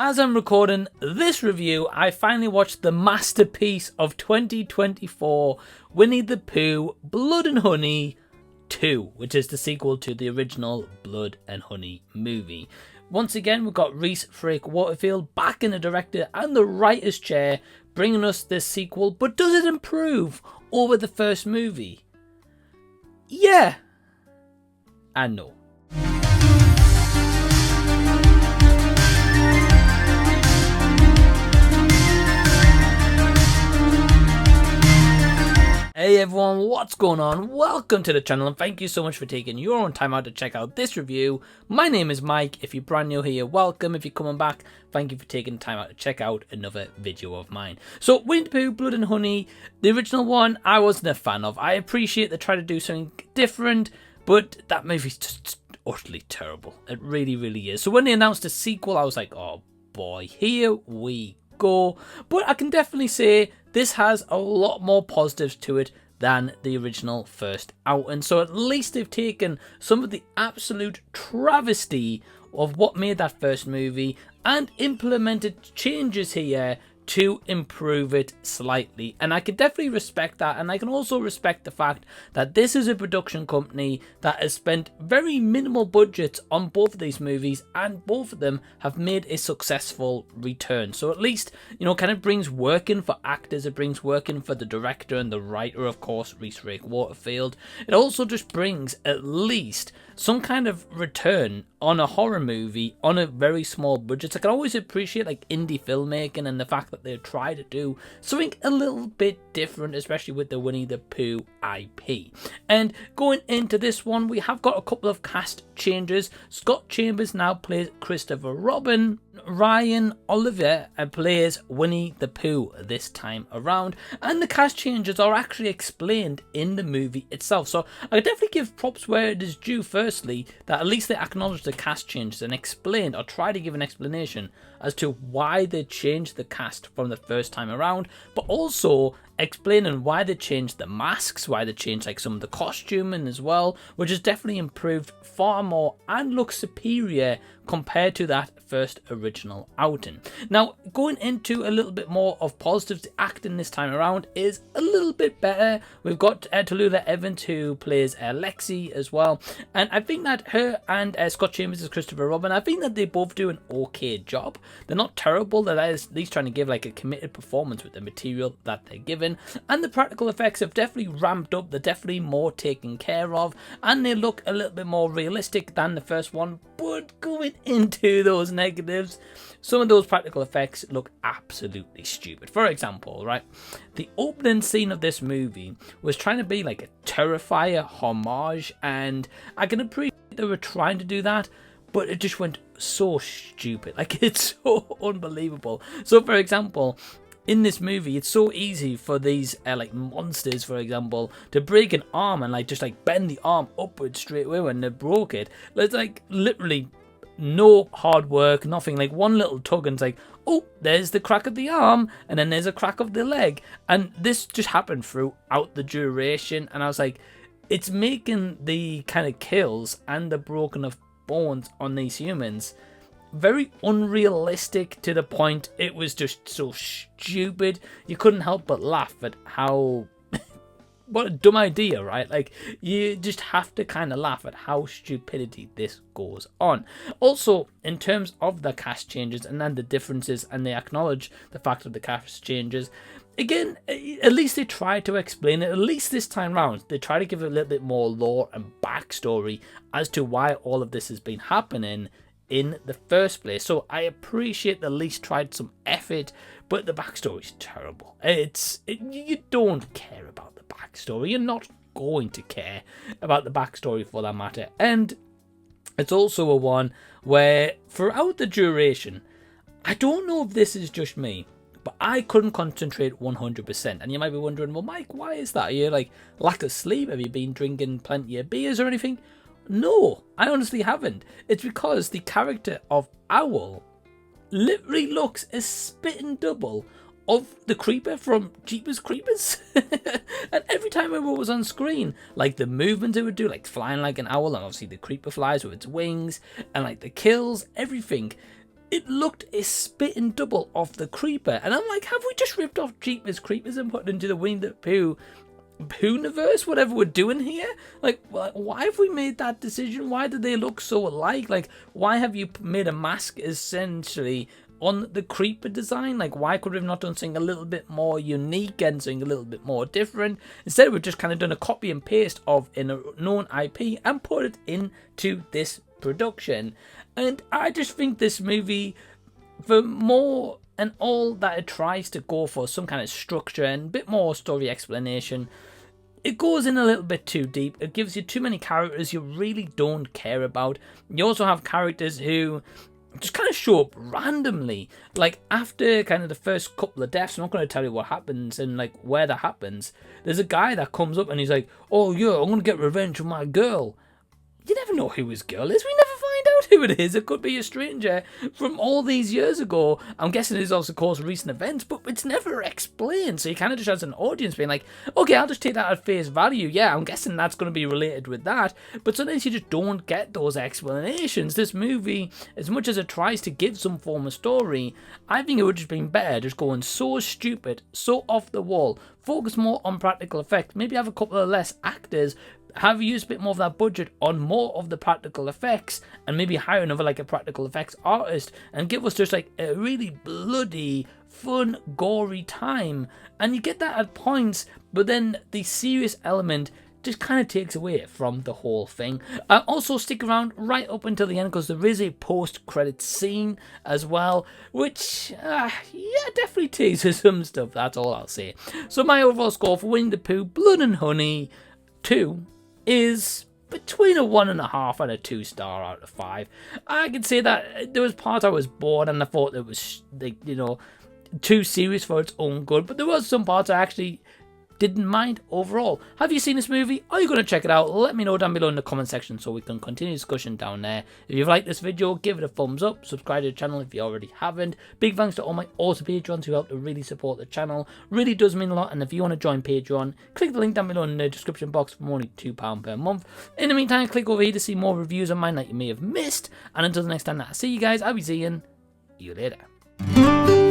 As I'm recording this review, I finally watched the masterpiece of 2024, Winnie the Pooh Blood and Honey 2, which is the sequel to the original Blood and Honey movie. Once again, we've got Rhys Frake Waterfield back in the director and the writer's chair, bringing us this sequel. But does it improve over the first movie? Yeah and no. Hey everyone, what's going on? Welcome to the channel and thank you so much for taking your own time out to check out this review. My name is Mike. If you're brand new here, welcome. If you're coming back, thank you for taking the time out to check out another video of mine. So Winnie the Pooh Blood and Honey, the original one, I wasn't a fan of. I appreciate they try to do something different, but that movie's just utterly terrible. It really, really is. So when they announced a sequel, I was like, oh boy, here we go. But I can definitely say this has a lot more positives to it than the original first outing. So at least they've taken some of the absolute travesty of what made that first movie and implemented changes here to improve it slightly. And I can definitely respect that, and I can also respect the fact that this is a production company that has spent very minimal budgets on both of these movies, and both of them have made a successful return. So at least, you know, kind of brings work in for actors, it brings work in for the director and the writer, of course, Rhys Frake Waterfield. It also just brings at least some kind of return on a horror movie on a very small budget. I can always appreciate like indie filmmaking and the fact that they try to do something a little bit different, especially with the Winnie the Pooh IP. And going into this one, we have got a couple of cast changes. Scott Chambers now plays Christopher Robin. Ryan Oliver plays Winnie the Pooh this time around, and the cast changes are actually explained in the movie itself. So I definitely give props where it is due. Firstly, that at least they acknowledge the cast changes and explained, or try to give an explanation as to why they changed the cast from the first time around, but also explaining why they changed the masks, why they changed like some of the costuming as well, which has definitely improved far more and looks superior compared to that first original outing. Now, going into a little bit more of positives, the acting this time around is a little bit better. We've got Tallulah Evans, who plays Lexi as well, and I think that her and Scott Chambers as Christopher Robin, I think that they both do an okay job. They're not terrible, they're at least trying to give like a committed performance with the material that they're given, and the practical effects have definitely ramped up. They're definitely more taken care of, and they look a little bit more realistic than the first one. But going into those negatives, some of those practical effects look absolutely stupid. For example, right, the opening scene of this movie was trying to be like a Terrifier homage, and I can appreciate they were trying to do that, but it just went so stupid. Like, it's so unbelievable. So for example, in this movie, it's so easy for these like monsters, for example, to break an arm and like just like bend the arm upwards straight away when they broke it. It's like literally no hard work, nothing. Like one little tug and it's like, oh, there's the crack of the arm, and then there's a crack of the leg. And this just happened throughout the duration, and I was like, it's making the kind of kills and the broken of bones on these humans very unrealistic, to the point it was just so stupid. You couldn't help but laugh at how what a dumb idea, right? Like, you just have to kind of laugh at how stupidity this goes on. Also, in terms of the cast changes and then the differences, and they acknowledge the fact of the cast changes, again, at least they try to explain it. At least this time round, they try to give it a little bit more lore and backstory as to why all of this has been happening in the first place. So I appreciate they at least tried some effort, but the backstory is terrible. You don't care about the backstory. You're not going to care about the backstory for that matter. And it's also a one where throughout the duration, I don't know if this is just me, but I couldn't concentrate 100%. And you might be wondering, well, Mike, why is that? Are you like lack of sleep? Have you been drinking plenty of beers or anything? No, I honestly haven't. It's because the character of Owl literally looks a spitting double of the Creeper from Jeepers Creepers. And every time Owl was on screen, like the movements it would do, like flying like an owl, and obviously the Creeper flies with its wings, and like the kills, everything, it looked a spitting double of the Creeper. And I'm like, have we just ripped off Jeepers Creepers and put it into the Winnie the Pooh Poohniverse, whatever we're doing here? Like, why have we made that decision? Why do they look so alike? Like, why have you made a mask essentially on the Creeper design? Like, why could we have not done something a little bit more unique and something a little bit more different? Instead, we've just kind of done a copy and paste of a known IP and put it into this production. And I just think this movie, for more and all that it tries to go for some kind of structure and a bit more story explanation, it goes in a little bit too deep. It gives you too many characters you really don't care about. You also have characters who just kind of show up randomly. Like, after kind of the first couple of deaths, I'm not going to tell you what happens and like where that happens. There's a guy that comes up and he's like, oh yeah, I'm going to get revenge on my girl. You never know who his girl is. We never find out who it is. It could be a stranger from all these years ago. I'm guessing it is also caused recent events, but it's never explained. So you kind of just as an audience being like, okay, I'll just take that at face value. Yeah, I'm guessing that's going to be related with that. But sometimes you just don't get those explanations. This movie, as much as it tries to give some form of story, I think it would just been better just going so stupid, so off the wall, focus more on practical effects, maybe have a couple of less actors, have used a bit more of that budget on more of the practical effects, and maybe hire another like a practical effects artist and give us just like a really bloody, fun, gory time. And you get that at points, but then the serious element just kind of takes away from the whole thing. Also stick around right up until the end because there is a post-credit scene as well, which yeah, definitely teases some stuff. That's all I'll say. So my overall score for Winnie the Pooh Blood and Honey 2 is between a 1.5 and a 2 star out of 5. I can say that there was parts I was bored and I thought it was, like, you know, too serious for its own good, but there was some parts I actually didn't mind overall. Have you seen this movie? Are you going to check it out? Let me know down below in the comment section so we can continue discussion down there. If you've liked this video, give it a thumbs up, subscribe to the channel if you already haven't. Big thanks to all my awesome Patreons who help to really support the channel. Really does mean a lot, and if you want to join Patreon, click the link down below in the description box for only £2 per month. In the meantime, click over here to see more reviews of mine that you may have missed, and until the next time that I see you guys, I'll be seeing you later.